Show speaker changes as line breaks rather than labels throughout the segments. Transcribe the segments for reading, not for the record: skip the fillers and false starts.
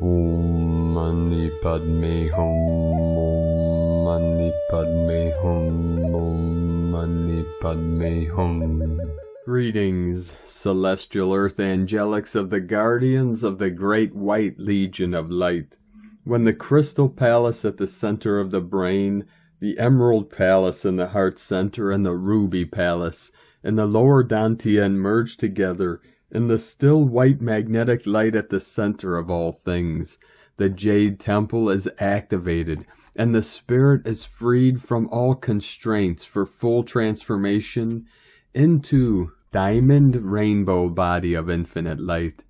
Om Mani Padme Hum, Om Mani Padme Hum, Om Mani Padme Hum. Greetings, celestial earth angelics of the guardians of the great white legion of light. When the crystal palace at the center of the brain, the emerald palace in the heart center, and the ruby palace in the lower dantian merge together in the still white magnetic light at the center of all things, the jade temple is activated, and the spirit is freed from all constraints for full transformation into diamond rainbow body of infinite light.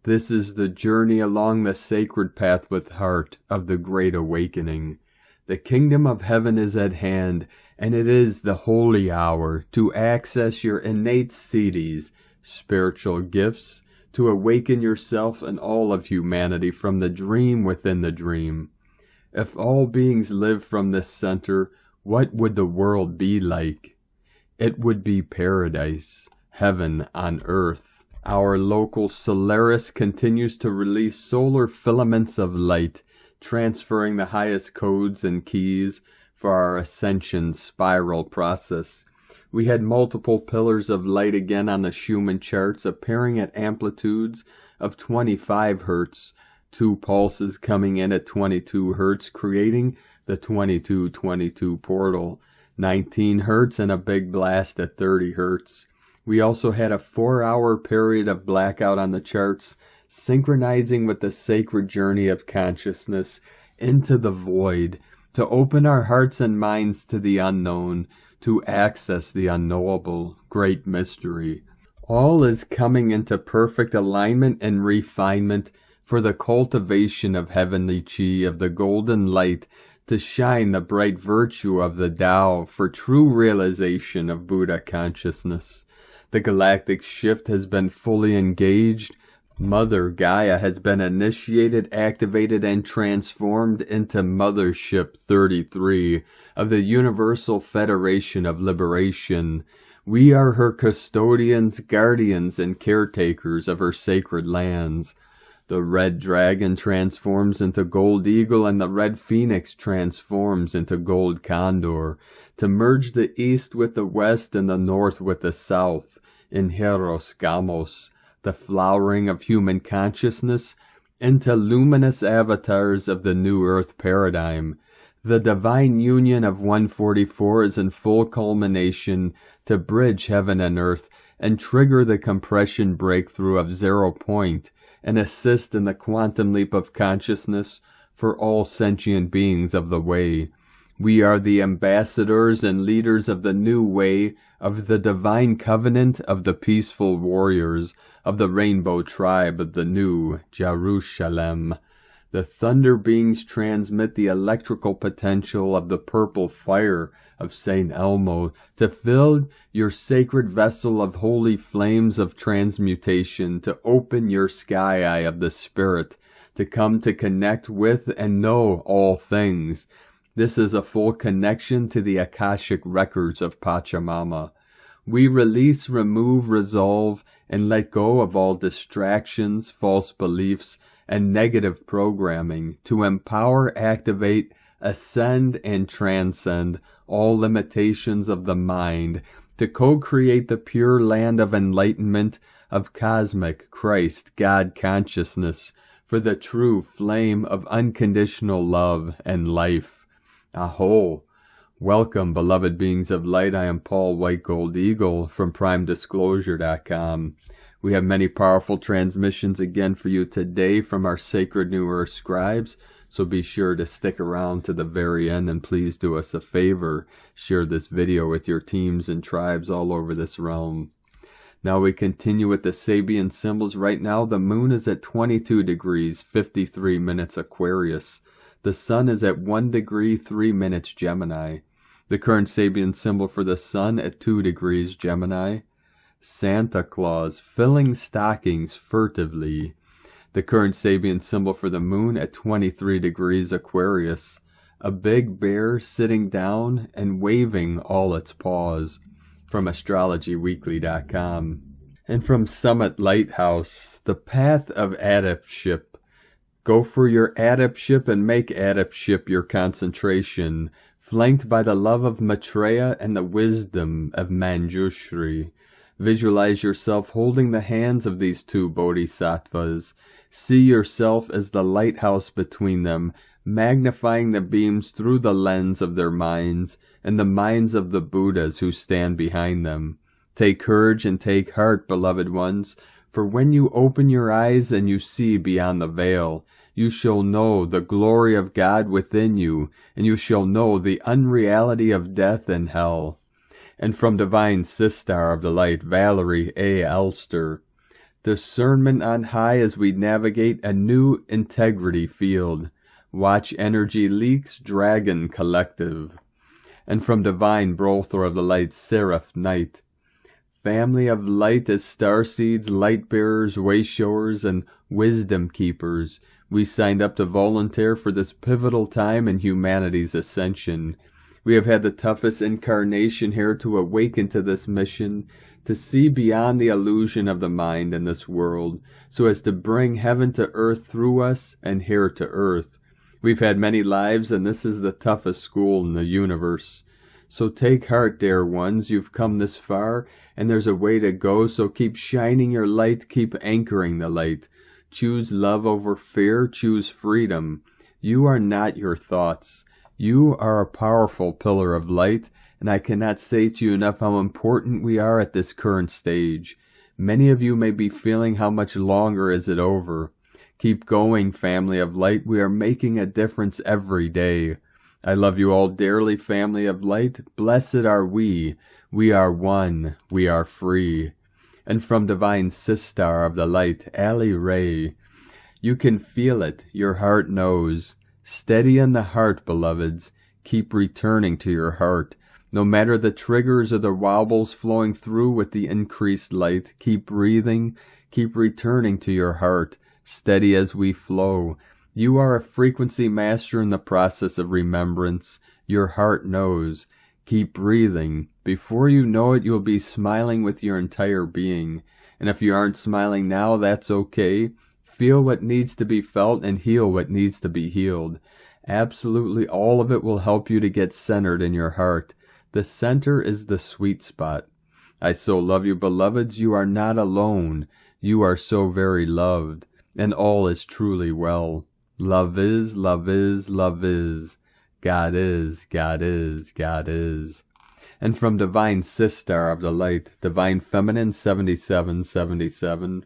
This is the journey along the sacred path with heart of the great awakening. The kingdom of heaven is at hand, and it is the holy hour to access your innate siddhis, spiritual gifts, to awaken yourself and all of humanity from the dream within the dream. If all beings live from this center, what would the world be like? It would be paradise, heaven on earth. Our local Solaris continues to release solar filaments of light, transferring the highest codes and keys for our Ascension spiral process. We had multiple pillars of light again on the Schumann charts appearing at amplitudes of 25 Hz, 2 pulses coming in at 22 Hz, creating the 2222 portal, 19 Hz and a big blast at 30 Hz. We also had a 4-hour period of blackout on the charts, synchronizing with the sacred journey of consciousness into the void, to open our hearts and minds to the unknown, to access the unknowable, great mystery. All is coming into perfect alignment and refinement for the cultivation of heavenly chi, of the golden light, to shine the bright virtue of the Tao for true realization of Buddha consciousness. The galactic shift has been fully engaged. Mother Gaia has been initiated, activated, and transformed into Mothership 33 of the Universal Federation of Liberation. We are her custodians, guardians, and caretakers of her sacred lands. The red dragon transforms into gold eagle, and the red phoenix transforms into gold condor, to merge the east with the west and the north with the south in Heros Gamos, the flowering of human consciousness, into luminous avatars of the new earth paradigm. The divine union of 144 is in full culmination to bridge heaven and earth and trigger the compression breakthrough of 0 point and assist in the quantum leap of consciousness for all sentient beings of the way. We are the ambassadors and leaders of the new way, of the divine covenant of the peaceful warriors, of the rainbow tribe of the new Jerusalem. The thunder beings transmit the electrical potential of the purple fire of Saint Elmo to fill your sacred vessel of holy flames of transmutation, to open your sky eye of the spirit, to come to connect with and know all things. This is a full connection to the Akashic records of Pachamama. We release, remove, resolve, and let go of all distractions, false beliefs, and negative programming to empower, activate, ascend, and transcend all limitations of the mind, to co-create the pure land of enlightenment, of cosmic Christ God consciousness, for the true flame of unconditional love and life. Aho! Welcome, beloved beings of light. I am Paul White Gold Eagle from PrimeDisclosure.com. We have many powerful transmissions again for you today from our Sacred New Earth scribes, so be sure to stick around to the very end, and please do us a favor. Share this video with your teams and tribes all over this realm. Now we continue with the Sabian symbols. Right now the moon is at 22 degrees, 53 minutes Aquarius. The sun is at 1 degree, 3 minutes Gemini. The current Sabian symbol for the sun at 2 degrees Gemini. Santa Claus filling stockings furtively. The current Sabian symbol for the moon at 23 degrees Aquarius. A big bear sitting down and waving all its paws. From astrologyweekly.com. And from Summit Lighthouse, the path of adeptship Go for your adeptship and make adeptship your concentration, flanked by the love of Maitreya and the wisdom of Manjushri. Visualize yourself holding the hands of these two bodhisattvas. See yourself as the lighthouse between them, magnifying the beams through the lens of their minds and the minds of the Buddhas who stand behind them. Take courage and take heart, beloved ones, for when you open your eyes and you see beyond the veil, you shall know the glory of God within you, and you shall know the unreality of death and hell. And from Divine Sistar of the Light, Valerie A. Elster, discernment on high as we navigate a new integrity field. Watch Energy Leaks, Dragon Collective. And from Divine Brothor of the Light, Seraph Knight, family of light as starseeds, light bearers, way showers, and wisdom keepers, we signed up to volunteer for this pivotal time in humanity's ascension. We have had the toughest incarnation here to awaken to this mission, to see beyond the illusion of the mind in this world, so as to bring heaven to earth through us and here to earth. We've had many lives, and this is the toughest school in the universe. So take heart, dear ones, you've come this far, and there's a way to go, so keep shining your light, keep anchoring the light. Choose love over fear, choose freedom. You are not your thoughts. You are a powerful pillar of light, and I cannot say to you enough how important we are at this current stage. Many of you may be feeling how much longer is it over. Keep going, family of light. We are making a difference every day. I love you all dearly, family of light. Blessed are we. We are one. We are free. And from Divine Sistar of the Light, Ali Ray, you can feel it. Your heart knows. Steady in the heart, beloveds. Keep returning to your heart. No matter the triggers or the wobbles flowing through with the increased light, keep breathing. Keep returning to your heart. Steady as we flow. You are a frequency master in the process of remembrance. Your heart knows. Keep breathing. Before you know it, you'll be smiling with your entire being. And if you aren't smiling now, that's okay. Feel what needs to be felt and heal what needs to be healed. Absolutely all of it will help you to get centered in your heart. The center is the sweet spot. I so love you, beloveds. You are not alone. You are so very loved. And all is truly well. Love is, love is, love is. God is, God is, God is. And from Divine Sistar of the Light, Divine Feminine 7777,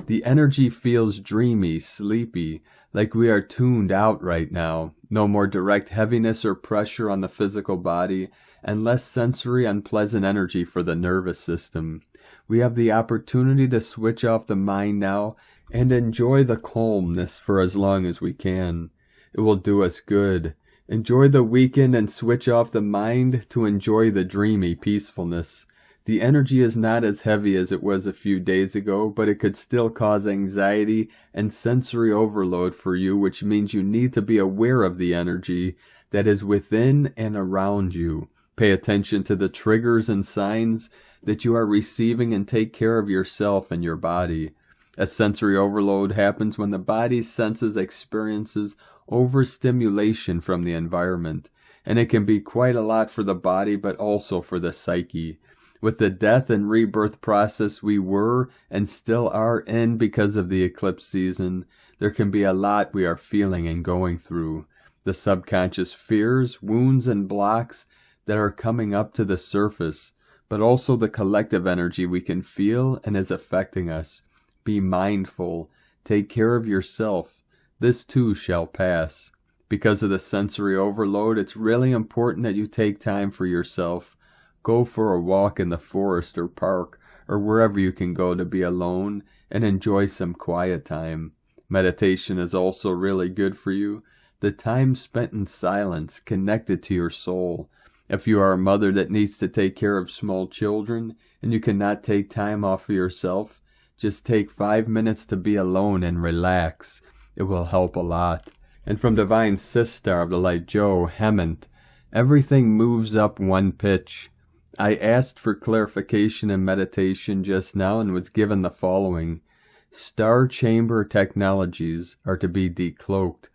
the energy feels dreamy, sleepy, like we are tuned out right now. No more direct heaviness or pressure on the physical body, and less sensory unpleasant energy for the nervous system. We have the opportunity to switch off the mind now and enjoy the calmness for as long as we can. It will do us good. Enjoy the weekend and switch off the mind to enjoy the dreamy peacefulness. The energy is not as heavy as it was a few days ago, but it could still cause anxiety and sensory overload for you, which means you need to be aware of the energy that is within and around you. Pay attention to the triggers and signs that you are receiving and take care of yourself and your body. A sensory overload happens when the body's senses experiences overstimulation from the environment, and it can be quite a lot for the body but also for the psyche. With the death and rebirth process we were and still are in because of the eclipse season, there can be a lot we are feeling and going through. The subconscious fears, wounds, and blocks that are coming up to the surface, but also the collective energy we can feel and is affecting us. Be mindful. Take care of yourself. This too shall pass. Because of the sensory overload, it's really important that you take time for yourself. Go for a walk in the forest or park or wherever you can go to be alone and enjoy some quiet time. Meditation is also really good for you. The time spent in silence, connected to your soul. If you are a mother that needs to take care of small children and you cannot take time off for yourself, just take 5 minutes to be alone and relax. It will help a lot. And from Divine Sistar of the Light, Joe Hement, everything moves up one pitch. I asked for clarification and meditation just now and was given the following. Star chamber technologies are to be decloaked.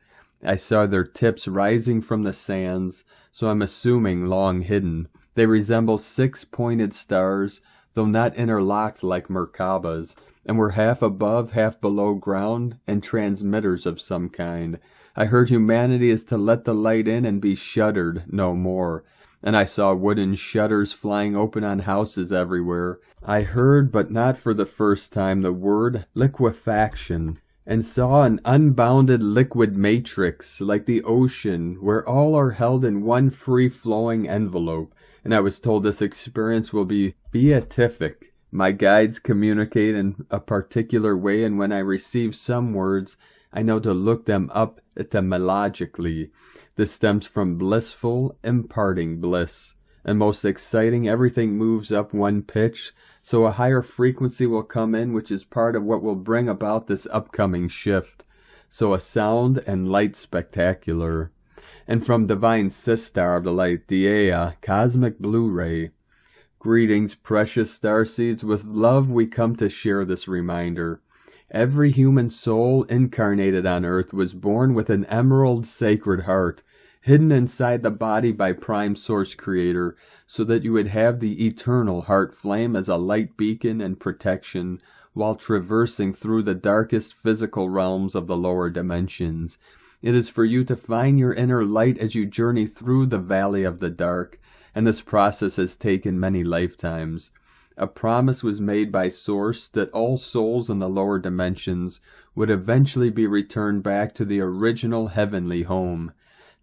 I saw their tips rising from the sands, so I'm assuming long hidden. They resemble 6-pointed stars, though not interlocked like Merkabah's, and were half above, half below ground, and transmitters of some kind. I heard humanity is to let the light in and be shuttered no more. And I saw wooden shutters flying open on houses everywhere. I heard, but not for the first time, the word liquefaction, and saw an unbounded liquid matrix like the ocean, where all are held in one free-flowing envelope. And I was told this experience will be beatific. My guides communicate in a particular way, and when I receive some words, I know to look them up etymologically. This stems from blissful, imparting bliss. And most exciting, everything moves up one pitch, so a higher frequency will come in, which is part of what will bring about this upcoming shift. So a sound and light spectacular. And from Divine Sistar of the Light, Dea, Cosmic Blu-ray. Greetings, precious starseeds. With love we come to share this reminder. Every human soul incarnated on earth was born with an emerald sacred heart, hidden inside the body by Prime Source Creator, so that you would have the eternal heart flame as a light beacon and protection while traversing through the darkest physical realms of the lower dimensions. It is for you to find your inner light as you journey through the valley of the dark, and this process has taken many lifetimes. A promise was made by Source that all souls in the lower dimensions would eventually be returned back to the original heavenly home.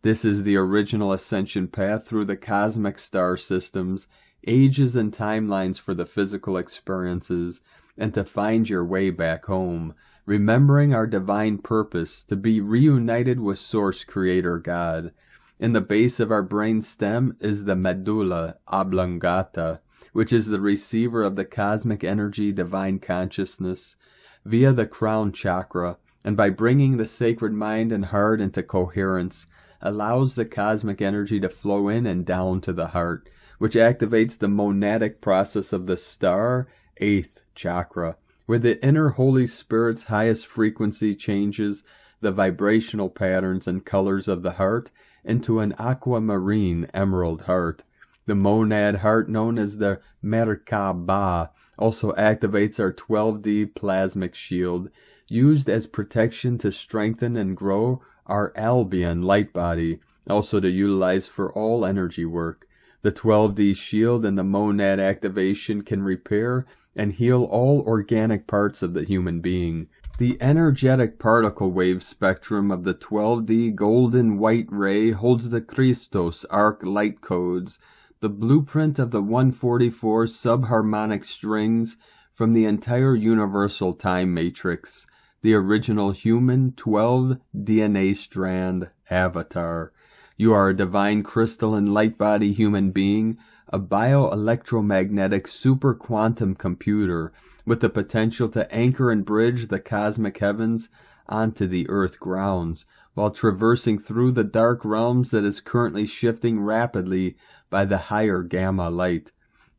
This is the original ascension path through the cosmic star systems, ages and timelines for the physical experiences, and to find your way back home, remembering our divine purpose to be reunited with Source Creator God. In the base of our brain stem is the medulla oblongata, which is the receiver of the cosmic energy divine consciousness, via the crown chakra, and by bringing the sacred mind and heart into coherence, allows the cosmic energy to flow in and down to the heart, which activates the monadic process of the star, 8th chakra, where the inner Holy Spirit's highest frequency changes the vibrational patterns and colors of the heart into an aquamarine emerald heart. The monad heart, known as the Merkabah, also activates our 12D plasmic shield, used as protection to strengthen and grow our Albion light body, also to utilize for all energy work. The 12D shield and the monad activation can repair and heal all organic parts of the human being. The energetic particle wave spectrum of the 12D golden white ray holds the Christos arc light codes, the blueprint of the 144 subharmonic strings from the entire universal time matrix, the original human 12 DNA strand avatar. You are a divine crystalline light body human being, a bioelectromagnetic super quantum computer with the potential to anchor and bridge the cosmic heavens onto the earth grounds, while traversing through the dark realms that is currently shifting rapidly by the higher gamma light.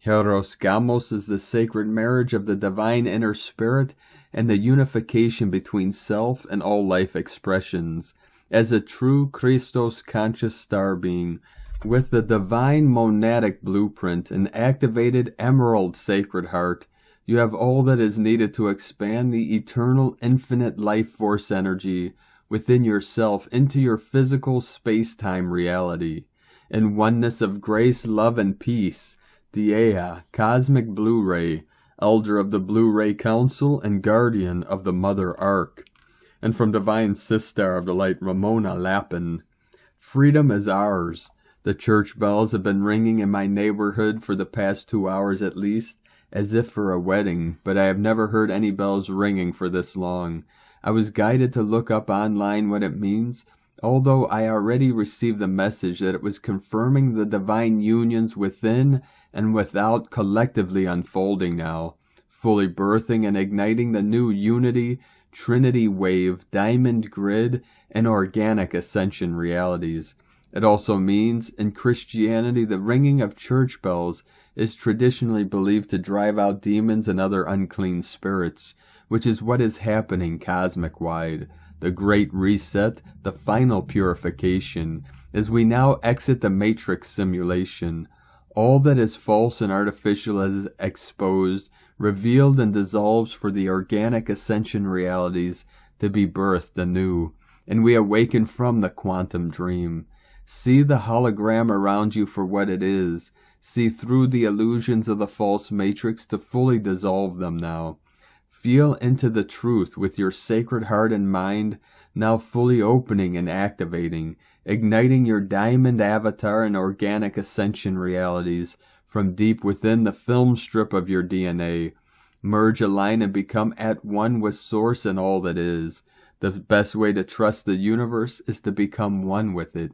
Heros Gamos is the sacred marriage of the divine inner spirit and the unification between self and all life expressions. As a true Christos conscious star being, with the divine monadic blueprint and activated emerald sacred heart, you have all that is needed to expand the eternal infinite life force energy within yourself into your physical space-time reality. In oneness of grace, love, and peace, Dea, Cosmic Blu-ray, Elder of the Blu-ray Council and Guardian of the Mother Ark. And from Divine Sistar of the Light, Ramona Lappin. Freedom is ours. The church bells have been ringing in my neighborhood for the past 2 hours at least, as if for a wedding, but I have never heard any bells ringing for this long. I was guided to look up online what it means, although I already received the message that it was confirming the divine unions within and without collectively unfolding now, fully birthing and igniting the new unity, trinity wave, diamond grid, and organic ascension realities. It also means, in Christianity, the ringing of church bells is traditionally believed to drive out demons and other unclean spirits, which is what is happening cosmic-wide. The Great Reset, the final purification, as we now exit the Matrix simulation. All that is false and artificial is exposed, revealed, and dissolves for the organic Ascension realities to be birthed anew, and we awaken from the quantum dream. See the hologram around you for what it is. See through the illusions of the false matrix to fully dissolve them now. Feel into the truth with your sacred heart and mind now fully opening and activating, igniting your diamond avatar and organic Ascension realities from deep within the film strip of your DNA. Merge, align, and become at one with Source and all that is. The best way to trust the universe is to become one with it.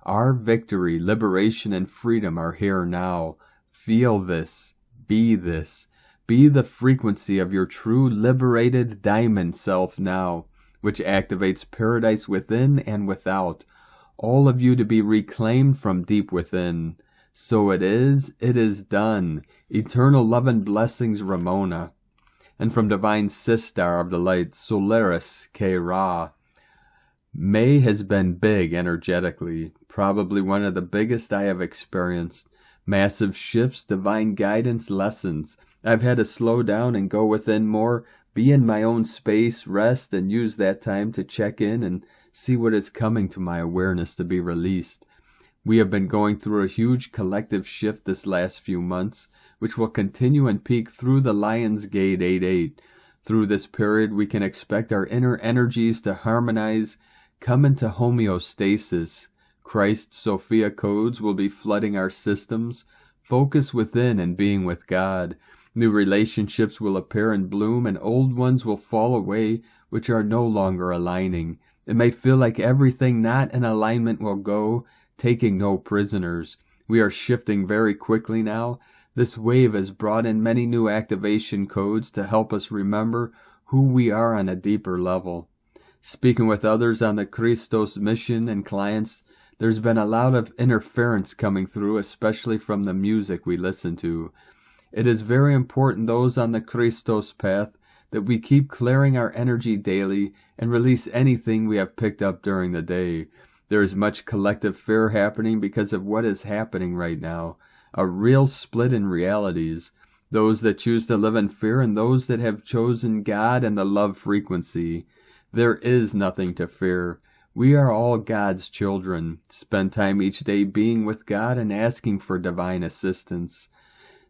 Our victory, liberation, and freedom are here now. Feel this. Be this. Be the frequency of your true liberated diamond self now, which activates paradise within and without. All of you to be reclaimed from deep within. So it is done. Eternal love and blessings, Ramona. And from Divine Sistar of the Light, Solaris K. Ra. May has been big energetically, probably one of the biggest I have experienced. Massive shifts, divine guidance, lessons. I've had to slow down and go within more, be in my own space, rest, and use that time to check in and see what is coming to my awareness to be released. We have been going through a huge collective shift this last few months, which will continue and peak through the Lion's Gate 8-8. Through this period, we can expect our inner energies to harmonize, come into homeostasis. Christ Sophia codes will be flooding our systems, focus within and being with God. New relationships will appear and bloom, and old ones will fall away, which are no longer aligning. It may feel like everything not in alignment will go, taking no prisoners. We are shifting very quickly now. This wave has brought in many new activation codes to help us remember who we are on a deeper level. Speaking with others on the Christos mission and clients, there's been a lot of interference coming through, especially from the music we listen to. It is very important, those on the Christos path, that we keep clearing our energy daily and release anything we have picked up during the day. There is much collective fear happening because of what is happening right now. A real split in realities. Those that choose to live in fear and those that have chosen God and the love frequency. There is nothing to fear. We are all God's children. Spend time each day being with God and asking for divine assistance.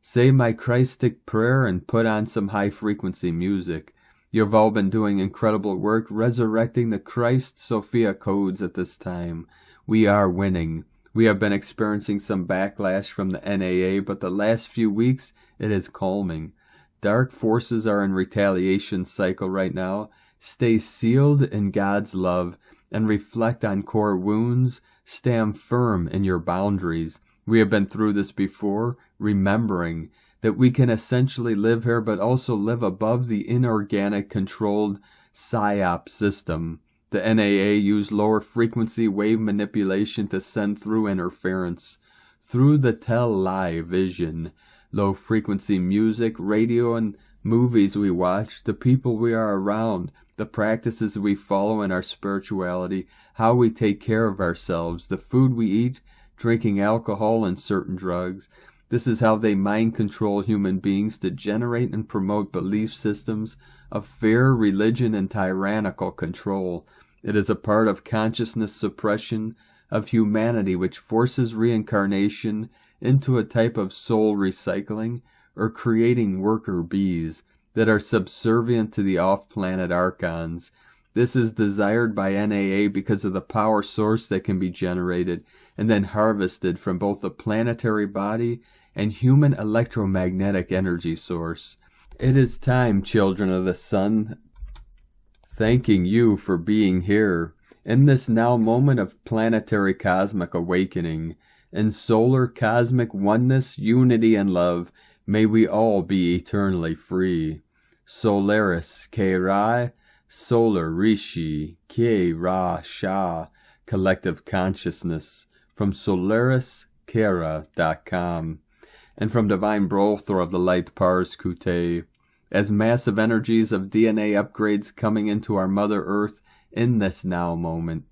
Say my Christic prayer and put on some high-frequency music. You've all been doing incredible work resurrecting the Christ Sophia codes at this time. We are winning. We have been experiencing some backlash from the NAA, but the last few weeks it is calming. Dark forces are in retaliation cycle right now. Stay sealed in God's love and reflect on core wounds. Stand firm in your boundaries. We have been through this before, remembering that we can essentially live here but also live above the inorganic controlled PSYOP system. The NAA used lower frequency wave manipulation to send through interference. Through the tell-lie vision, low frequency music, radio, and movies we watch, the people we are around, the practices we follow in our spirituality, how we take care of ourselves, the food we eat, drinking alcohol and certain drugs. This is how they mind control human beings to generate and promote belief systems of fear, religion, and tyrannical control. It is a part of consciousness suppression of humanity which forces reincarnation into a type of soul recycling or creating worker bees that are subservient to the off-planet archons. This is desired by NAA because of the power source that can be generated and then harvested from both the planetary body and human electromagnetic energy source. It is time, children of the sun, thanking you for being here in this now moment of planetary cosmic awakening. In solar cosmic oneness, unity, and love, may we all be eternally free. Solaris K. Ra, Solar Rishi K. Ra Sha, collective consciousness. from solariscara.com, and from Divine Brothor of the Light Pars Kute, as massive energies of DNA upgrades coming into our Mother Earth in this now moment,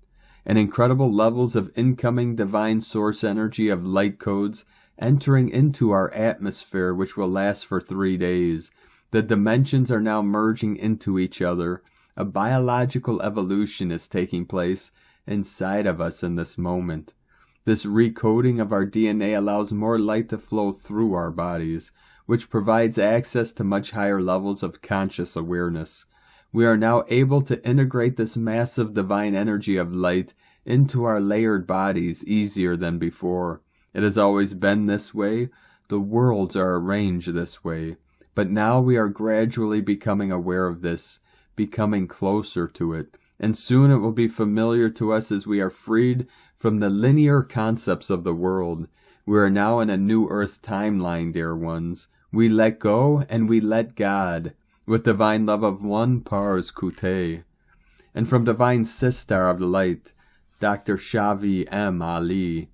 and incredible levels of incoming divine source energy of light codes entering into our atmosphere, which will last for 3 days. The dimensions are now merging into each other. A biological evolution is taking place inside of us in this moment. This recoding of our DNA allows more light to flow through our bodies, which provides access to much higher levels of conscious awareness. We are now able to integrate this massive divine energy of light into our layered bodies easier than before. It has always been this way. The worlds are arranged this way. But now we are gradually becoming aware of this, becoming closer to it, and soon it will be familiar to us as we are freed from the linear concepts of the world. We are now in a new earth timeline, dear ones. We let go and we let God, with divine love of one Pars Kute. And from Divine Sister of the Light, Dr. Shavi M. Ali.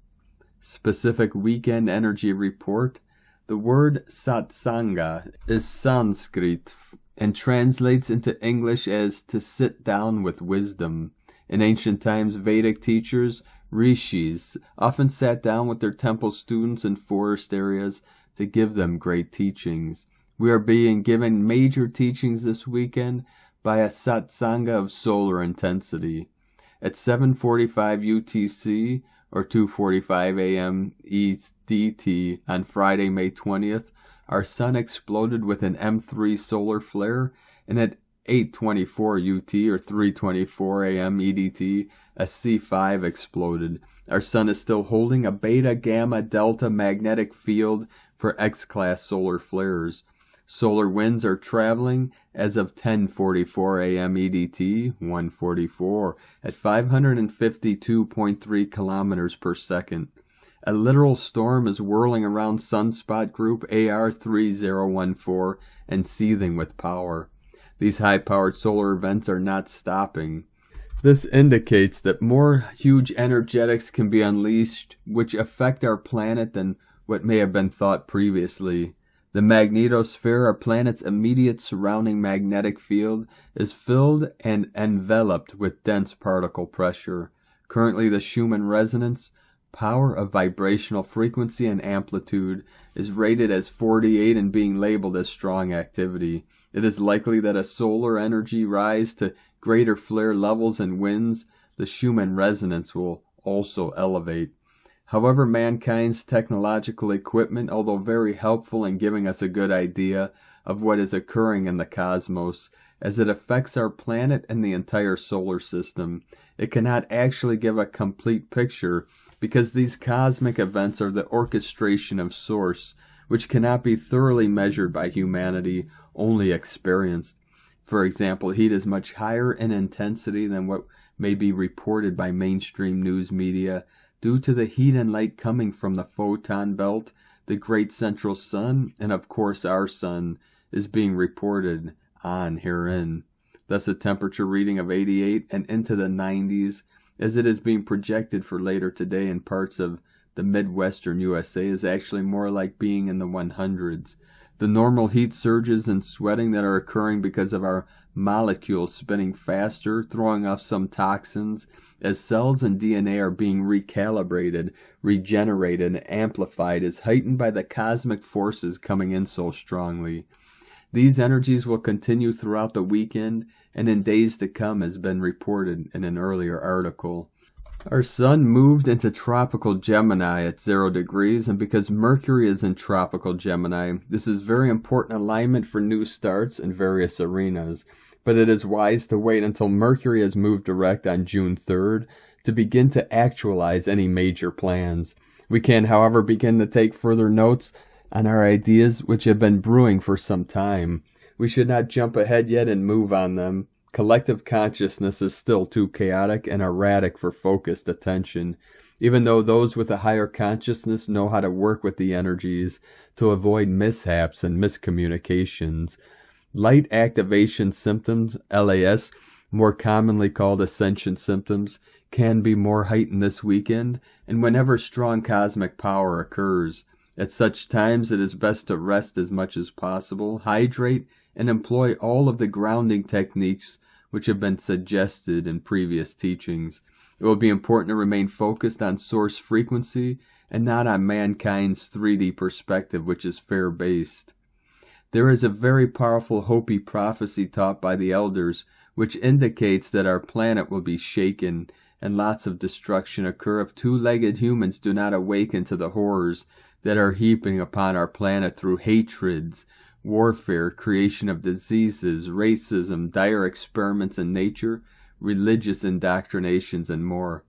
Specific weekend energy report. The word satsanga is Sanskrit and translates into English as to sit down with wisdom. In ancient times, Vedic teachers, rishis, often sat down with their temple students in forest areas to give them great teachings. We are being given major teachings this weekend by a satsanga of solar intensity. At 7:45 UTC, or 2:45 a.m. EDT on Friday, May 20th, our sun exploded with an M3 solar flare, and at 8:24 UT or 3:24 a.m. EDT, a C5 exploded. Our sun is still holding a beta, gamma, delta magnetic field for X-class solar flares. Solar winds are traveling as of 10:44 a.m. EDT, 1:44, at 552.3 kilometers per second. A literal storm is whirling around sunspot group AR3014 and seething with power. These high-powered solar events are not stopping. This indicates that more huge energetics can be unleashed, which affect our planet than what may have been thought previously. The magnetosphere, our planet's immediate surrounding magnetic field, is filled and enveloped with dense particle pressure. Currently, the Schumann resonance, power of vibrational frequency and amplitude, is rated as 48 and being labeled as strong activity. It is likely that as solar energy rise to greater flare levels and winds, the Schumann resonance will also elevate. However, mankind's technological equipment, although very helpful in giving us a good idea of what is occurring in the cosmos, as it affects our planet and the entire solar system, it cannot actually give a complete picture because these cosmic events are the orchestration of Source, which cannot be thoroughly measured by humanity, only experienced. For example, heat is much higher in intensity than what may be reported by mainstream news media, due to the heat and light coming from the photon belt, the great central sun, and of course our sun, is being reported on herein. Thus a temperature reading of 88 and into the 90s, as it is being projected for later today in parts of the Midwestern USA, is actually more like being in the 100s. The normal heat surges and sweating that are occurring because of our molecules spinning faster, throwing off some toxins, as cells and DNA are being recalibrated, regenerated, and amplified, is heightened by the cosmic forces coming in so strongly. These energies will continue throughout the weekend and in days to come, as been reported in an earlier article. Our sun moved into tropical Gemini at 0 degrees, and because Mercury is in tropical Gemini, this is very important alignment for new starts in various arenas. But it is wise to wait until Mercury has moved direct on June 3rd to begin to actualize any major plans. We can, however, begin to take further notes on our ideas which have been brewing for some time. We should not jump ahead yet and move on them. Collective consciousness is still too chaotic and erratic for focused attention, even though those with a higher consciousness know how to work with the energies to avoid mishaps and miscommunications. Light activation symptoms, LAS, more commonly called Ascension symptoms, can be more heightened this weekend, and whenever strong cosmic power occurs. At such times it is best to rest as much as possible, hydrate, and employ all of the grounding techniques which have been suggested in previous teachings. It will be important to remain focused on source frequency and not on mankind's 3D perspective, which is fair-based. There is a very powerful Hopi prophecy taught by the elders, which indicates that our planet will be shaken and lots of destruction occur if two-legged humans do not awaken to the horrors that are heaping upon our planet through hatreds, warfare, creation of diseases, racism, dire experiments in nature, religious indoctrinations, and more.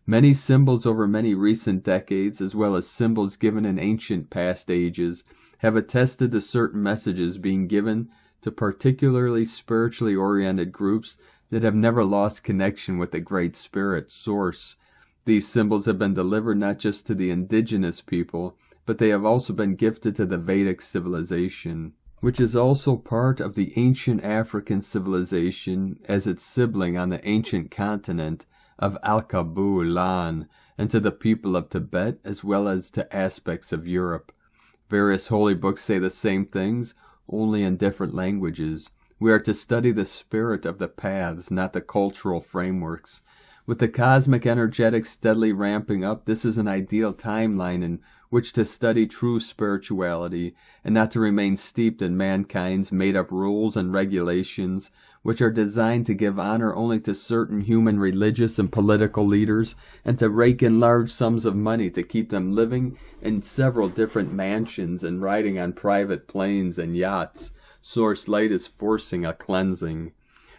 Many symbols over many recent decades, as well as symbols given in ancient past ages, have attested to certain messages being given to particularly spiritually oriented groups that have never lost connection with the Great Spirit Source. These symbols have been delivered not just to the indigenous people, but they have also been gifted to the Vedic civilization, which is also part of the ancient African civilization as its sibling on the ancient continent of Al-Kabu-Lan, and to the people of Tibet as well as to aspects of Europe. Various holy books say the same things, only in different languages. We are to study the spirit of the paths, not the cultural frameworks. With the cosmic energetics steadily ramping up, this is an ideal timeline in which to study true spirituality, and not to remain steeped in mankind's made-up rules and regulations, which are designed to give honor only to certain human religious and political leaders, and to rake in large sums of money to keep them living in several different mansions and riding on private planes and yachts. Source light is forcing a cleansing.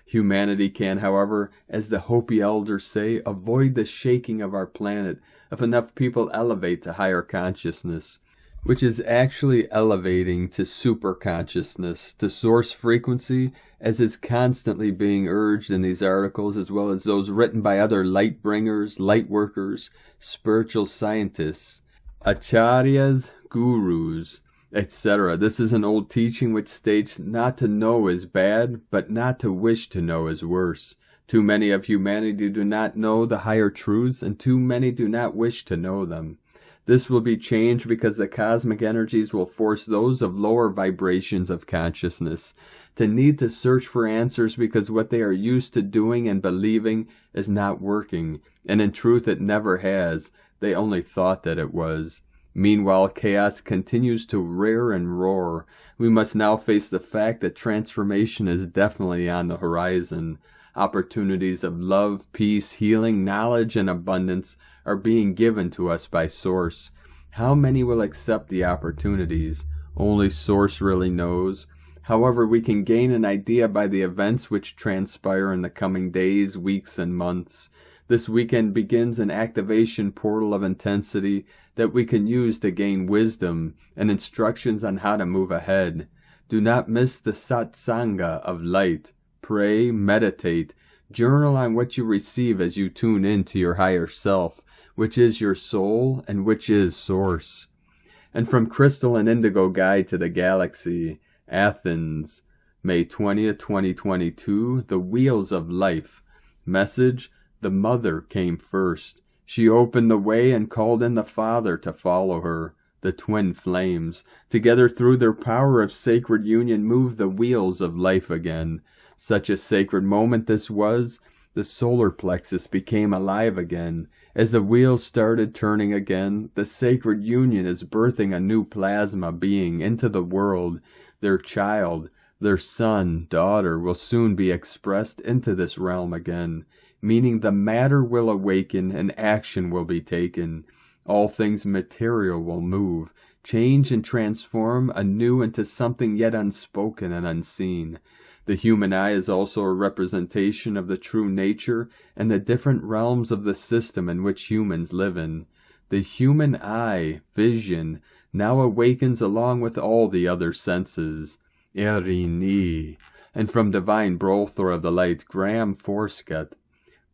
Humanity can, however, as the Hopi elders say, avoid the shaking of our planet if enough people elevate to higher consciousness, which is actually elevating to super consciousness, to source frequency, as is constantly being urged in these articles, as well as those written by other light bringers, light workers, spiritual scientists, acharyas, gurus, etc. This is an old teaching which states not to know is bad, but not to wish to know is worse. Too many of humanity do not know the higher truths, and too many do not wish to know them. This will be changed because the cosmic energies will force those of lower vibrations of consciousness to need to search for answers because what they are used to doing and believing is not working, and in truth it never has. They only thought that it was. Meanwhile, chaos continues to rear and roar. We must now face the fact that transformation is definitely on the horizon. Opportunities of love, peace, healing, knowledge, and abundance are being given to us by Source. How many will accept the opportunities? Only Source really knows. However, we can gain an idea by the events which transpire in the coming days, weeks, and months. This weekend begins an activation portal of intensity that we can use to gain wisdom and instructions on how to move ahead. Do not miss the satsanga of light. Pray, meditate, journal on what you receive as you tune into your higher self, which is your soul and which is Source. And from Crystal and Indigo Guide to the Galaxy, Athens, May 20th, 2022, The Wheels of Life. Message: the mother came first. She opened the way and called in the Father to follow her. The twin flames, together through their power of sacred union, move the wheels of life again. Such a sacred moment this was. The solar plexus became alive again. As the wheels started turning again, the sacred union is birthing a new plasma being into the world. Their child, their son, daughter, will soon be expressed into this realm again, meaning the matter will awaken and action will be taken. All things material will move, change and transform anew into something yet unspoken and unseen. The human eye is also a representation of the true nature and the different realms of the system in which humans live in. The human eye, vision, now awakens along with all the other senses. Irene E. And from Divine Brothor of the Light, Graham Forscott.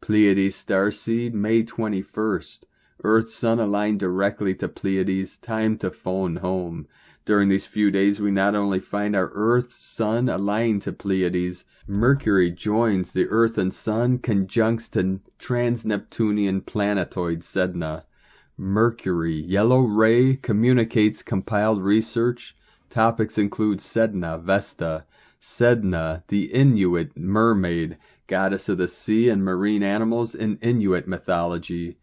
Pleiades Starseed, May 21st. Earth Sun aligned directly to Pleiades, time to phone home. During these few days, we not only find our Earth, Sun aligned to Pleiades, Mercury joins the Earth and Sun, conjuncts to trans-Neptunian planetoid Sedna. Mercury, yellow ray, communicates compiled research. Topics include Sedna, Vesta. Sedna, the Inuit mermaid, goddess of the sea and marine animals in Inuit mythology.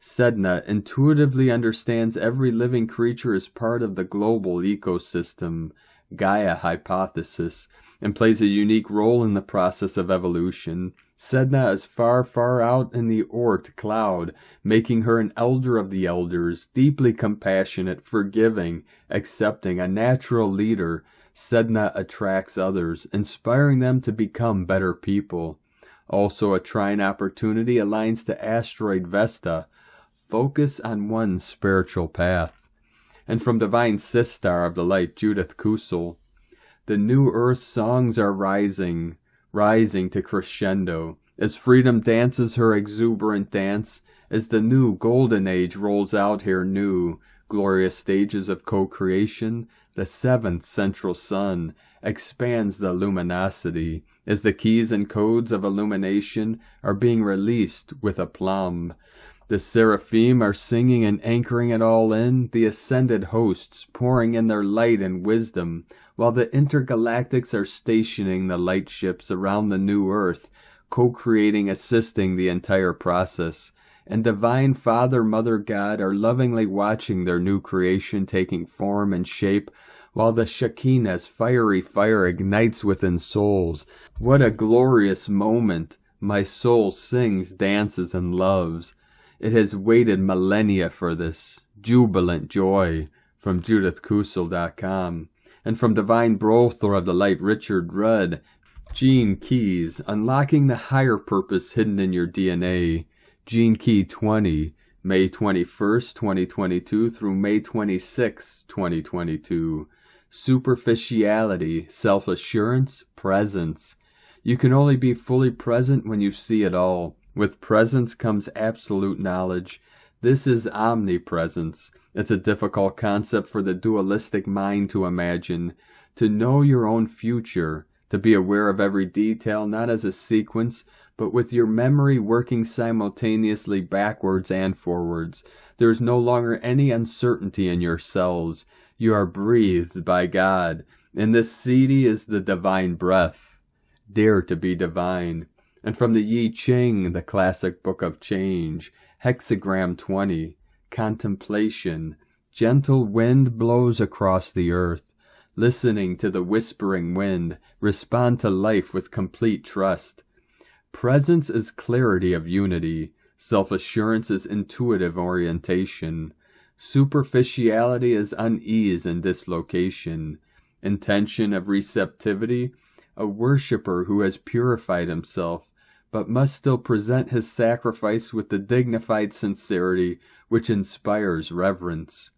Sedna intuitively understands every living creature as part of the global ecosystem, Gaia hypothesis, and plays a unique role in the process of evolution. Sedna is far, far out in the Oort cloud, making her an elder of the elders, deeply compassionate, forgiving, accepting, a natural leader. Sedna attracts others, inspiring them to become better people. Also, a trine opportunity aligns to asteroid Vesta. Focus on one's spiritual path. And from Divine Sistar of the Light, Judith Kusel, the new earth songs are rising to crescendo, as freedom dances her exuberant dance, as the new golden age rolls out here new, glorious stages of co-creation, the seventh central sun expands the luminosity, as the keys and codes of illumination are being released with aplomb. The seraphim are singing and anchoring it all in, the ascended hosts pouring in their light and wisdom, while the intergalactics are stationing the light ships around the new earth, co-creating, assisting the entire process. And Divine Father, Mother God are lovingly watching their new creation taking form and shape, while the Shekinah's fiery fire ignites within souls. What a glorious moment! My soul sings, dances, and loves. It has waited millennia for this. Jubilant joy. From JudithKusel.com. And from Divine Brothor of the Light, Richard Rudd, Gene Keys, Unlocking the Higher Purpose Hidden in Your DNA. Gene Key 20, May 21st, 2022 through May 26, 2022. Superficiality, self-assurance, presence. You can only be fully present when you see it all. With presence comes absolute knowledge. This is omnipresence. It's a difficult concept for the dualistic mind to imagine. To know your own future, to be aware of every detail, not as a sequence, but with your memory working simultaneously backwards and forwards. There is no longer any uncertainty in your cells. You are breathed by God, and this Siddhi is the divine breath. Dare to be divine. And from the Yi Ching, the classic book of change, hexagram 20, contemplation. Gentle wind blows across the earth. Listening to the whispering wind, respond to life with complete trust. Presence is clarity of unity. Self-assurance is intuitive orientation. Superficiality is unease and dislocation. Intention of receptivity, a worshipper who has purified himself, but must still present his sacrifice with the dignified sincerity which inspires reverence.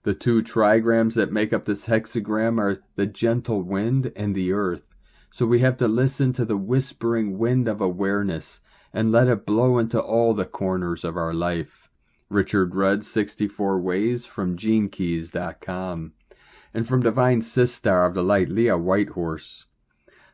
The two trigrams that make up this hexagram are the gentle wind and the earth, so we have to listen to the whispering wind of awareness and let it blow into all the corners of our life. Richard Rudd, 64 Ways, from GeneKeys.com. And from Divine Sistar of the Light, Leah Whitehorse.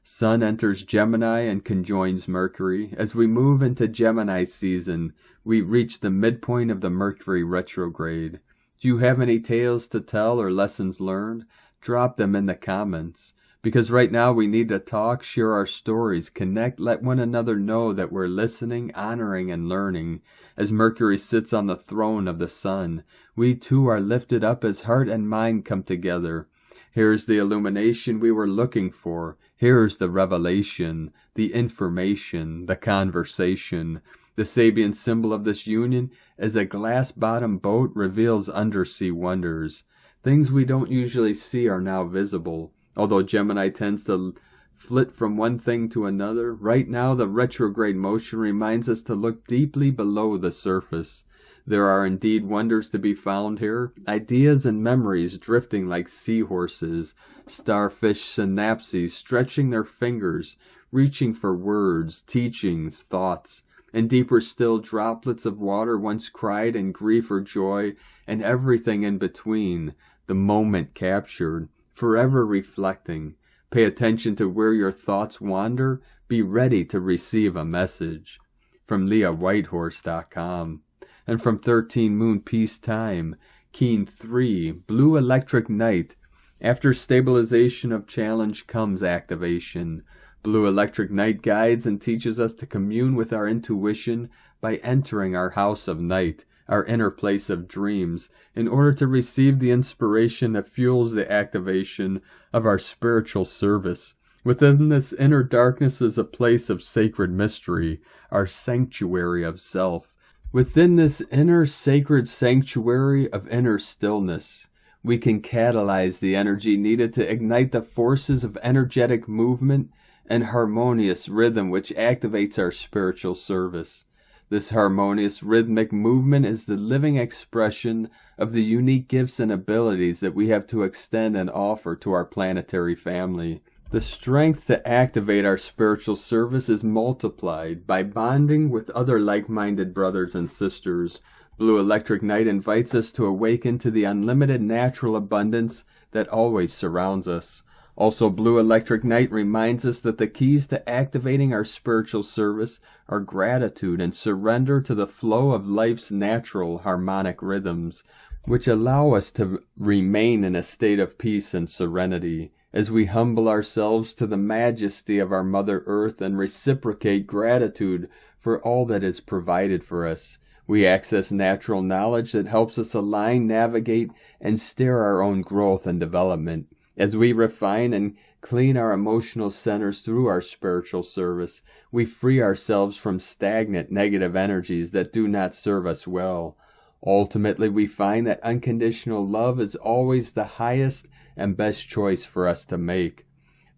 Sun enters Gemini and conjoins Mercury. As we move into Gemini season, we reach the midpoint of the Mercury retrograde. Do you have any tales to tell or lessons learned? Drop them in the comments. Because right now we need to talk, share our stories, connect, let one another know that we're listening, honoring, and learning. As Mercury sits on the throne of the Sun, we too are lifted up as heart and mind come together. Here's the illumination we were looking for. Here's the revelation, the information, the conversation. The Sabian symbol of this union is a glass-bottom boat reveals undersea wonders. Things we don't usually see are now visible. Although Gemini tends to flit from one thing to another, right now the retrograde motion reminds us to look deeply below the surface. There are indeed wonders to be found here, ideas and memories drifting like seahorses, starfish synapses stretching their fingers, reaching for words, teachings, thoughts, and deeper still droplets of water once cried in grief or joy, and everything in between. the moment captured, forever reflecting. Pay attention to where your thoughts wander. Be ready to receive a message. From LeahWhitehorse.com. And from 13 Moon Peace Time, Keen 3, Blue Electric Night. After stabilization of challenge comes activation. Blue Electric Night guides and teaches us to commune with our intuition by entering our house of night, our inner place of dreams, in order to receive the inspiration that fuels the activation of our spiritual service. Within this inner darkness is a place of sacred mystery, our sanctuary of self. Within this inner sacred sanctuary of inner stillness, we can catalyze the energy needed to ignite the forces of energetic movement and harmonious rhythm which activates our spiritual service. This harmonious rhythmic movement is the living expression of the unique gifts and abilities that we have to extend and offer to our planetary family. The strength to activate our spiritual service is multiplied by bonding with other like-minded brothers and sisters. Blue Electric Night invites us to awaken to the unlimited natural abundance that always surrounds us. Also, Blue Electric Night reminds us that the keys to activating our spiritual service are gratitude and surrender to the flow of life's natural harmonic rhythms, which allow us to remain in a state of peace and serenity. As we humble ourselves to the majesty of our Mother Earth and reciprocate gratitude for all that is provided for us, we access natural knowledge that helps us align, navigate, and steer our own growth and development. As we refine and clean our emotional centers through our spiritual service, we free ourselves from stagnant negative energies that do not serve us well. Ultimately, we find that unconditional love is always the highest and best choice for us to make.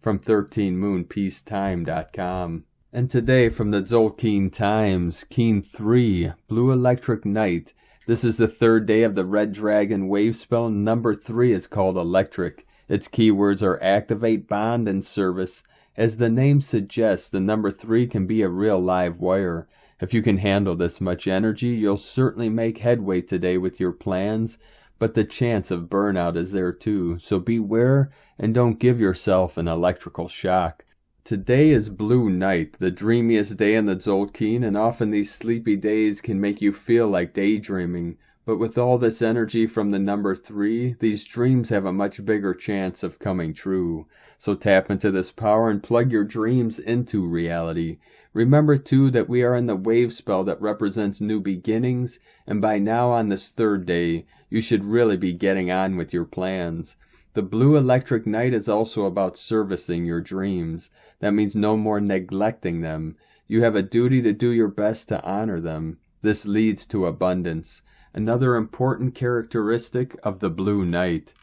From 13moonpeacetime.com. And today from the Tzolk'in Times, Keen 3, Blue Electric Night. This is the third day of the Red Dragon wave spell. Number 3 is called Electric. Its keywords are activate, bond, and service. As the name suggests, the number 3 can be a real live wire. If you can handle this much energy, you'll certainly make headway today with your plans, but the chance of burnout is there too, so beware and don't give yourself an electrical shock. Today is Blue Night, the dreamiest day in the Tzolk'in, and often these sleepy days can make you feel like daydreaming. But with all this energy from the number 3, these dreams have a much bigger chance of coming true. So tap into this power and plug your dreams into reality. Remember too that we are in the wave spell that represents new beginnings, and by now on this third day, you should really be getting on with your plans. The Blue Electric Night is also about servicing your dreams. That means no more neglecting them. You have a duty to do your best to honor them. This leads to abundance. Another important characteristic of the Blue Night.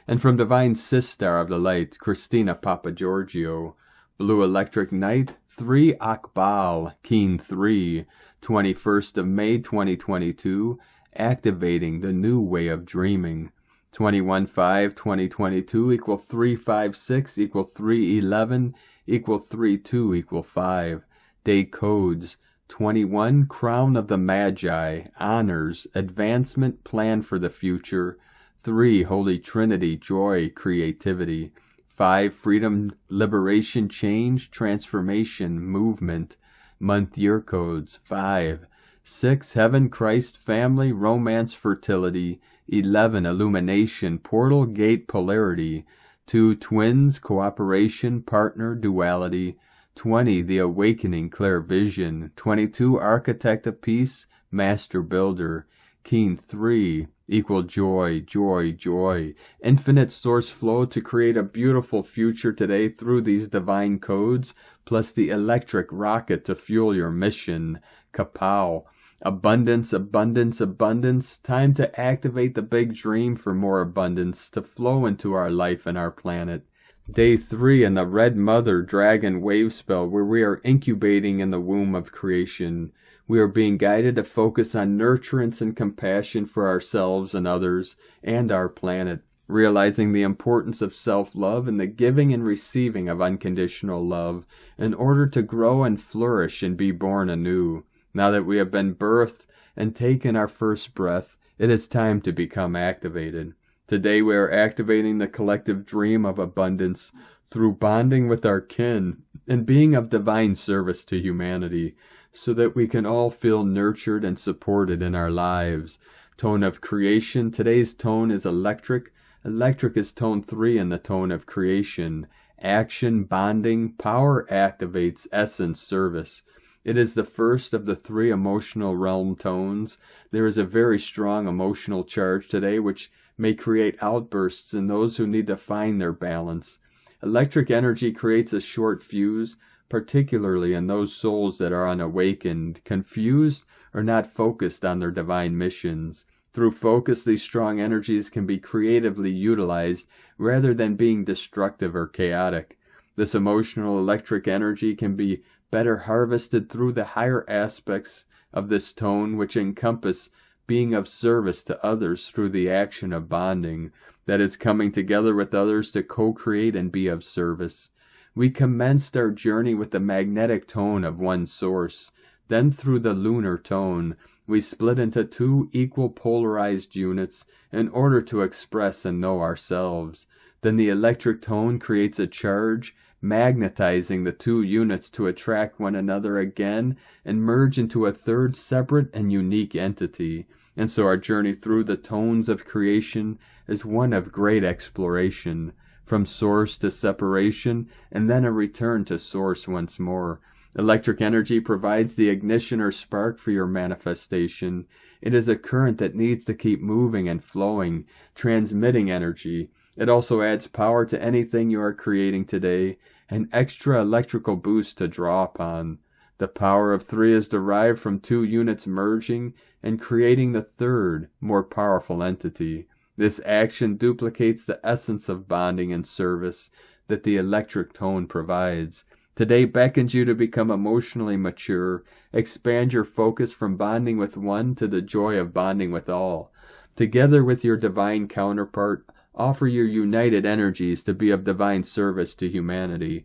And from Divine Sistar of the Light, Christina Papagiorgio, Blue Electric Night, 3 Akbal, Keen 3, 21st of May 2022, activating the new way of dreaming. 21/5/2022 equal 356 equal 311 equal 32 equal 5. Day codes 21 Crown of the Magi, honors, advancement, plan for the future. 3 Holy Trinity, joy, creativity. 5 Freedom, liberation, change, transformation, movement. Month year codes 5. 6 Heaven, Christ, family, romance, fertility. 11 Illumination, portal, gate, polarity. 2 Twins, cooperation, partner, duality. 20 The Awakening, clear vision. 22 Architect of peace, master builder. Keen 3 equal joy, joy, joy. Infinite source flow to create a beautiful future today through these divine codes, plus the electric rocket to fuel your mission. Kapow. Abundance, abundance, abundance. Time to activate the big dream for more abundance to flow into our life and our planet. Day 3 in the Red Mother Dragon wave spell, where we are incubating in the womb of creation. We are being guided to focus on nurturance and compassion for ourselves and others and our planet, realizing the importance of self-love and the giving and receiving of unconditional love in order to grow and flourish and be born anew. Now that we have been birthed and taken our first breath, it is time to become activated. Today we are activating the collective dream of abundance through bonding with our kin and being of divine service to humanity, so that we can all feel nurtured and supported in our lives. Tone of creation. Today's tone is electric. Electric is tone 3 in the tone of creation. Action, bonding, power activates, essence, service. It is the first of the 3 emotional realm tones. There is a very strong emotional charge today which may create outbursts in those who need to find their balance. Electric energy creates a short fuse, particularly in those souls that are unawakened, confused, or not focused on their divine missions. Through focus, these strong energies can be creatively utilized rather than being destructive or chaotic. This emotional electric energy can be better harvested through the higher aspects of this tone, which encompass being of service to others through the action of bonding, that is, coming together with others to co-create and be of service. We commenced our journey with the magnetic tone of one source. Then through the lunar tone, we split into 2 equal polarized units in order to express and know ourselves. Then the electric tone creates a charge, magnetizing the 2 units to attract one another again and merge into a third separate and unique entity. And so our journey through the tones of creation is one of great exploration, from source to separation, and then a return to source once more. Electric energy provides the ignition or spark for your manifestation. It is a current that needs to keep moving and flowing, transmitting energy. It also adds power to anything you are creating today, an extra electrical boost to draw upon. The power of 3 is derived from 2 units merging and creating the third, more powerful entity. This action duplicates the essence of bonding and service that the electric tone provides. Today beckons you to become emotionally mature, expand your focus from bonding with one to the joy of bonding with all. Together with your divine counterpart, offer your united energies to be of divine service to humanity.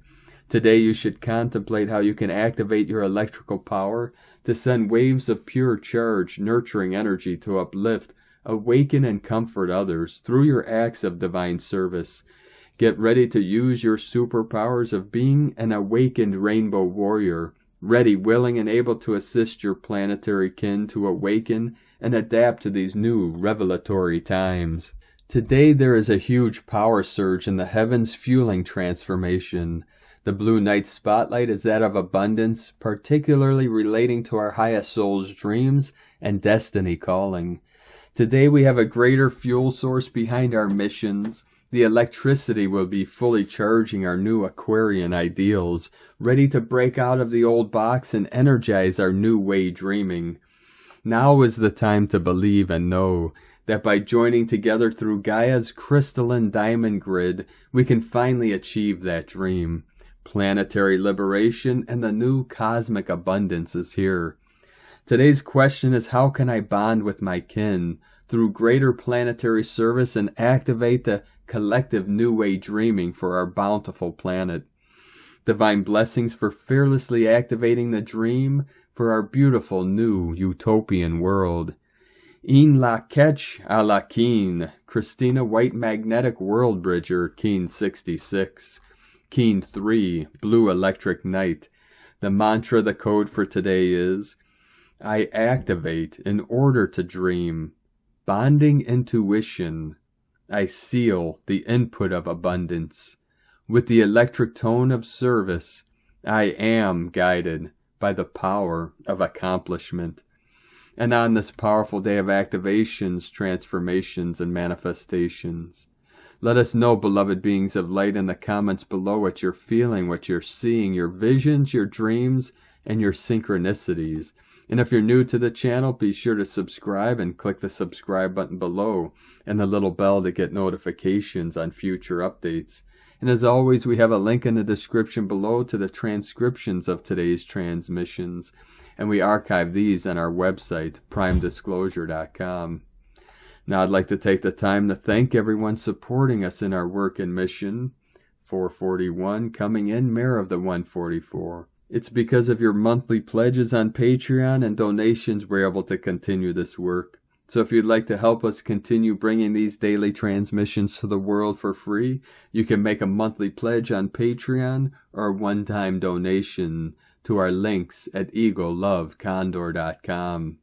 Today you should contemplate how you can activate your electrical power to send waves of pure charge, nurturing energy to uplift, awaken, and comfort others through your acts of divine service. Get ready to use your superpowers of being an awakened rainbow warrior, ready, willing, and able to assist your planetary kin to awaken and adapt to these new revelatory times. Today there is a huge power surge in the heavens fueling transformation. The blue night spotlight is that of abundance, particularly relating to our highest soul's dreams and destiny calling. Today we have a greater fuel source behind our missions. The electricity will be fully charging our new Aquarian ideals, ready to break out of the old box and energize our new way dreaming. Now is the time to believe and know that by joining together through Gaia's crystalline diamond grid, we can finally achieve that dream. Planetary liberation and the new cosmic abundance is here. Today's question is, how can I bond with my kin through greater planetary service and activate the collective new way dreaming for our bountiful planet? Divine blessings for fearlessly activating the dream for our beautiful new utopian world. In la ketch a la keen, Christina White Magnetic World Bridger, Keen 66. Keen 3, Blue Electric Night. The mantra, the code for today is, I activate in order to dream. Bonding intuition. I seal the input of abundance. With the electric tone of service, I am guided by the power of accomplishment. And on this powerful day of activations, transformations, and manifestations, let us know, beloved beings of light, in the comments below what you're feeling, what you're seeing, your visions, your dreams, and your synchronicities. And if you're new to the channel, be sure to subscribe and click the subscribe button below and the little bell to get notifications on future updates. And as always, we have a link in the description below to the transcriptions of today's transmissions, and we archive these on our website, primedisclosure.com. Now I'd like to take the time to thank everyone supporting us in our work and mission. 441 coming in, Mayor of the 144. It's because of your monthly pledges on Patreon and donations we're able to continue this work. So if you'd like to help us continue bringing these daily transmissions to the world for free, you can make a monthly pledge on Patreon or a one-time donation to our links at egolovecondor.com.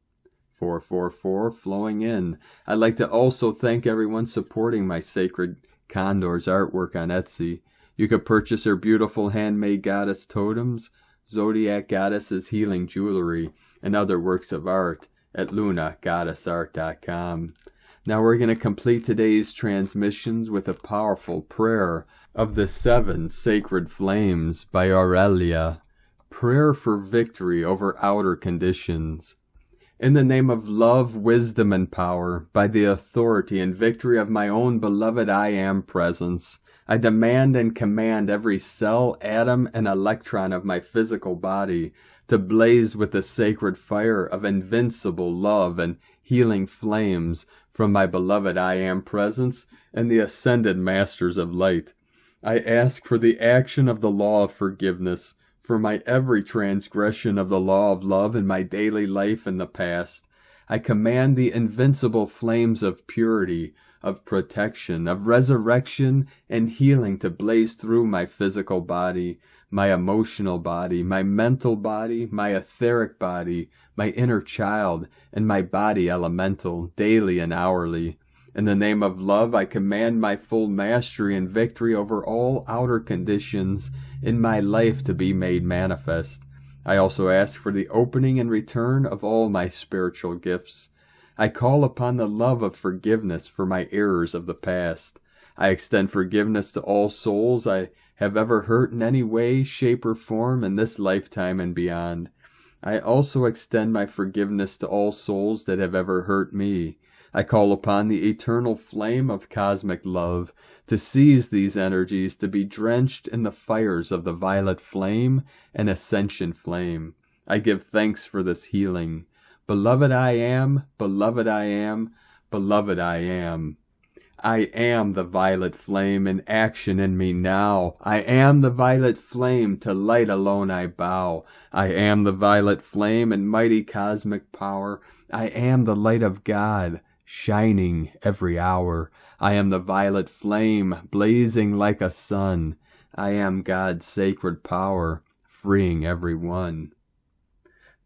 444 flowing in. I'd like to also thank everyone supporting my sacred Condor's artwork on Etsy. You can purchase her beautiful handmade goddess totems, zodiac goddesses healing jewelry, and other works of art at lunagoddessart.com. Now we're going to complete today's transmissions with a powerful prayer of the 7 sacred flames by Ariel, prayer for victory over outer conditions. In the name of love, wisdom, and power, by the authority and victory of my own beloved I Am presence, I demand and command every cell, atom, and electron of my physical body to blaze with the sacred fire of invincible love and healing flames from my beloved I Am presence and the ascended masters of light. I ask for the action of the law of forgiveness, for my every transgression of the law of love in my daily life in the past. I command the invincible flames of purity, of protection, of resurrection and healing to blaze through my physical body, my emotional body, my mental body, my etheric body, my inner child, and my body elemental, daily and hourly. In the name of love, I command my full mastery and victory over all outer conditions in my life to be made manifest. I also ask for the opening and return of all my spiritual gifts. I call upon the love of forgiveness for my errors of the past. I extend forgiveness to all souls I have ever hurt in any way, shape, or form in this lifetime and beyond. I also extend my forgiveness to all souls that have ever hurt me. I call upon the eternal flame of cosmic love to seize these energies to be drenched in the fires of the violet flame and ascension flame. I give thanks for this healing. Beloved I am, beloved I am, beloved I am. I am the violet flame in action in me now. I am the violet flame, to light alone I bow. I am the violet flame in mighty cosmic power. I am the light of God, shining every hour. I am the violet flame, blazing like a sun. I am God's sacred power, freeing every one.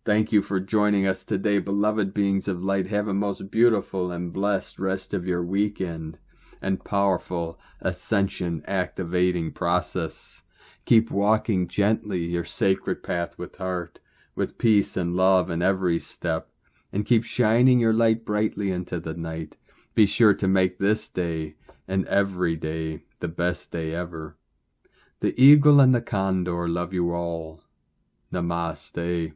Thank you for joining us today, beloved beings of light. Have a most beautiful and blessed rest of your weekend and powerful ascension activating process. Keep walking gently your sacred path with heart, with peace and love in every step, and keep shining your light brightly into the night. Be sure to make this day and every day the best day ever. The eagle and the condor love you all. Namaste.